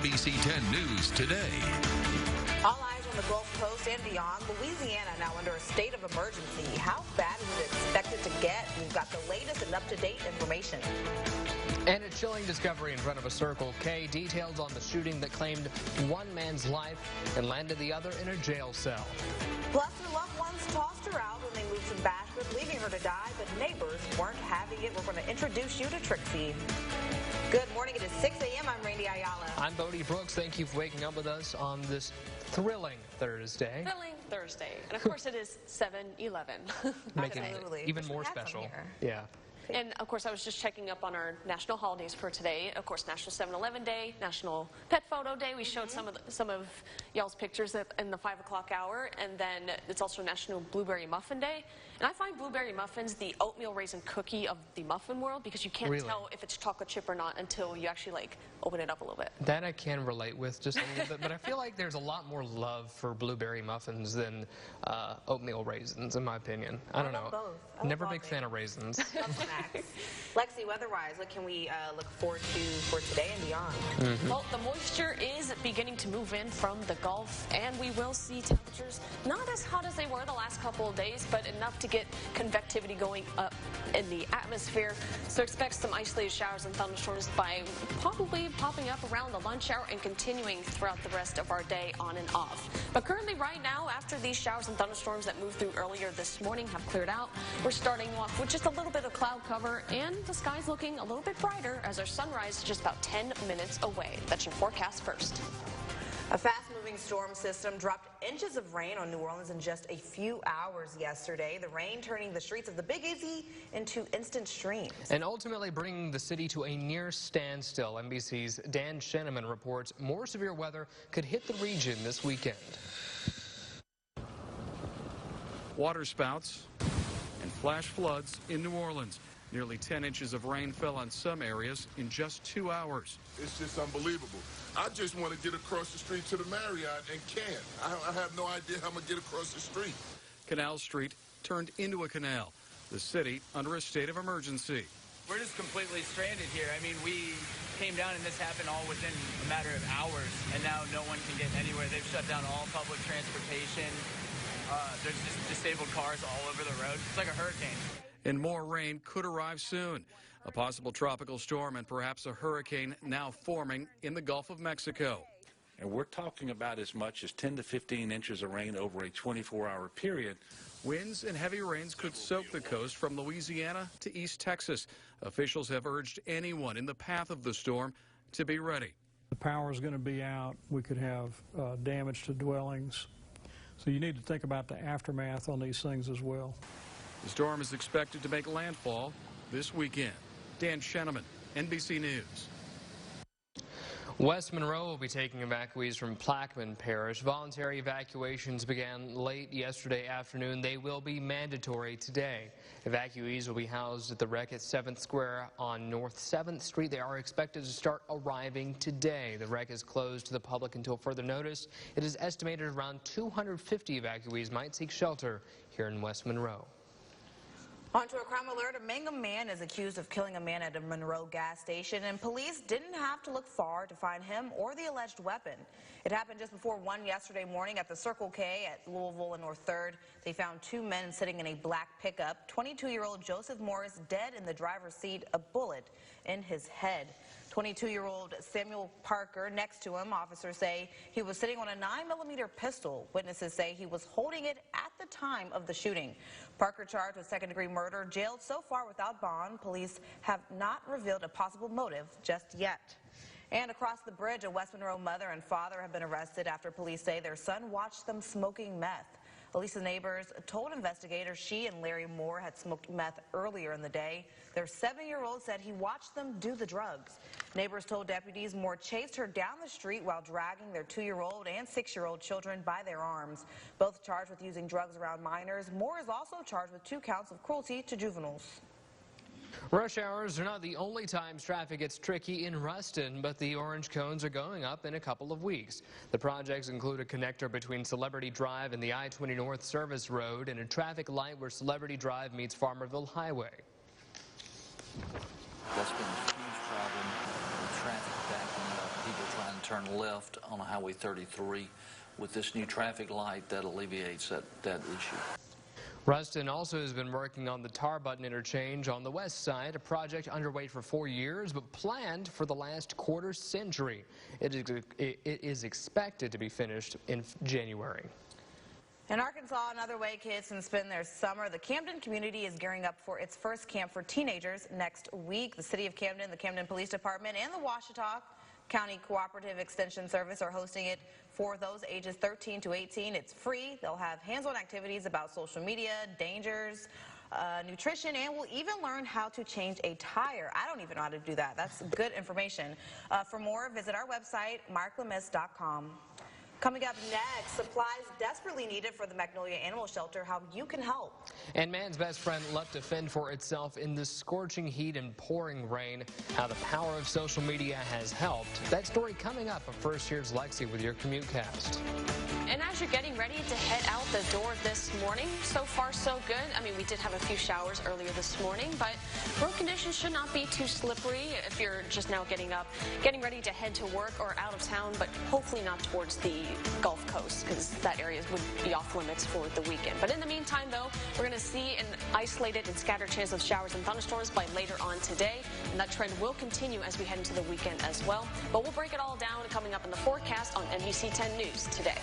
NBC 10 News today. All eyes on the Gulf Coast and beyond. Louisiana now under a state of emergency. How bad is it expected to get? We've got the latest and up-to-date information. And a chilling discovery in front of a Circle K. Details on the shooting that claimed one man's life and landed the other in a jail cell. Plus, her loved ones tossed her out when they moved to Bashford, leaving her to die, but neighbors weren't having it. We're going to introduce you to Trixie. Good morning. It is 6 a.m. I'm Randy Ayala. I'm Bodie Brooks. Thank you for waking up with us on this thrilling Thursday. Thrilling Thursday. And of course it is 7-11. Making it even more special. Yeah. And of course I was just checking up on our national holidays for today. Of course, National 7-Eleven Day, National Pet Photo Day. We showed some of y'all's pictures in the 5 o'clock hour. And then it's also National Blueberry Muffin Day. And I find blueberry muffins the oatmeal raisin cookie of the muffin world because you can't tell if it's chocolate chip or not until you actually like open it up a little bit. That I can relate with just a little bit, but I feel like there's a lot more love for blueberry muffins than oatmeal raisins, in my opinion. I don't know. Both. Never a big fan of raisins. Lexi, weather-wise, what can we look forward to for today and beyond? Well, the moisture is beginning to move in from the Gulf, and we will see temperatures not as hot as they were the last couple of days, but enough to get convectivity going up in the atmosphere. So expect some isolated showers and thunderstorms by probably popping up around the lunch hour and continuing throughout the rest of our day on and off. But currently right now, after these showers and thunderstorms that moved through earlier this morning have cleared out, we're starting off with just a little bit of cloud cover, and the sky's looking a little bit brighter as our sunrise is just about 10 minutes away. That's your forecast first. A fast-moving storm system dropped inches of rain on New Orleans in just a few hours yesterday. The rain turning the streets of the Big Easy into instant streams. And ultimately bringing the city to a near standstill. NBC's Dan Sheneman reports more severe weather could hit the region this weekend. Waterspouts and flash floods in New Orleans. Nearly 10 inches of rain fell on some areas in just 2 hours. It's just unbelievable. I just want to get across the street to the Marriott and can't. I have no idea how I'm going to get across the street. Canal Street turned into a canal. The city under a state of emergency. We're just completely stranded here. I mean, we came down and this happened all within a matter of hours, and now no one can get anywhere. They've shut down all public transportation. There's just disabled cars all over the road. It's like a hurricane. And more rain could arrive soon. A possible tropical storm and perhaps a hurricane now forming in the Gulf of Mexico. And we're talking about as much as 10 to 15 inches of rain over a 24-hour period. Winds and heavy rains could soak the coast from Louisiana to East Texas. Officials have urged anyone in the path of the storm to be ready. The power is going to be out. We could have damage to dwellings. So you need to think about the aftermath on these things as well. The storm is expected to make landfall this weekend. Dan Sheneman, NBC News. West Monroe will be taking evacuees from Plaquemine Parish. Voluntary evacuations began late yesterday afternoon. They will be mandatory today. Evacuees will be housed at the wreck at 7th Square on North 7th Street. They are expected to start arriving today. The wreck is closed to the public until further notice. It is estimated around 250 evacuees might seek shelter here in West Monroe. On to a crime alert. A Mangum man is accused of killing a man at a Monroe gas station, and police didn't have to look far to find him or the alleged weapon. It happened just before 1 yesterday morning at the Circle K at Louisville and North 3rd. They found two men sitting in a black pickup. 22-year-old Joseph Morris dead in the driver's seat, a bullet in his head. 22-year-old Samuel Parker next to him. Officers say he was sitting on a 9mm pistol. Witnesses say he was holding it at the time of the shooting. Parker charged with second-degree murder, jailed so far without bond. Police have not revealed a possible motive just yet. And across the bridge, a West Monroe mother and father have been arrested after police say their son watched them smoking meth. Elisa's neighbors told investigators she and Larry Moore had smoked meth earlier in the day. Their 7-year-old said he watched them do the drugs. Neighbors told deputies Moore chased her down the street while dragging their 2-year-old and 6-year-old children by their arms. Both charged with using drugs around minors. Moore is also charged with 2 counts of cruelty to juveniles. Rush hours are not the only times traffic gets tricky in Ruston, but the orange cones are going up in a couple of weeks. The projects include a connector between Celebrity Drive and the I-20 North Service Road and a traffic light where Celebrity Drive meets Farmerville Highway. That's been a huge problem with traffic backing up, people trying to turn left on Highway 33. With this new traffic light, that alleviates that issue. Ruston also has been working on the Tarbutton interchange on the west side, a project underway for 4 years but planned for the last quarter century. It is expected to be finished in January. In Arkansas, another way kids can spend their summer, the Camden community is gearing up for its first camp for teenagers next week. The City of Camden, the Camden Police Department, and the Ouachita County Cooperative Extension Service are hosting it for those ages 13 to 18. It's free. They'll have hands-on activities about social media, dangers, nutrition, and we'll even learn how to change a tire. I don't even know how to do that. That's good information. For more, visit our website, marklemis.com. Coming up next, supplies desperately needed for the Magnolia Animal Shelter, how you can help. And man's best friend left to fend for itself in the scorching heat and pouring rain, how the power of social media has helped. That story coming up on First Here's Lexi with your CommuteCast. And as you're getting ready to head out the door this morning, so far so good. I mean, we did have a few showers earlier this morning, but road conditions should not be too slippery if you're just now getting up, getting ready to head to work or out of town, but hopefully not towards the Gulf Coast, because that area would be off limits for the weekend. But in the meantime, though, we're going to see an isolated and scattered chance of showers and thunderstorms by later on today, and that trend will continue as we head into the weekend as well. But we'll break it all down coming up in the forecast on NBC 10 News today.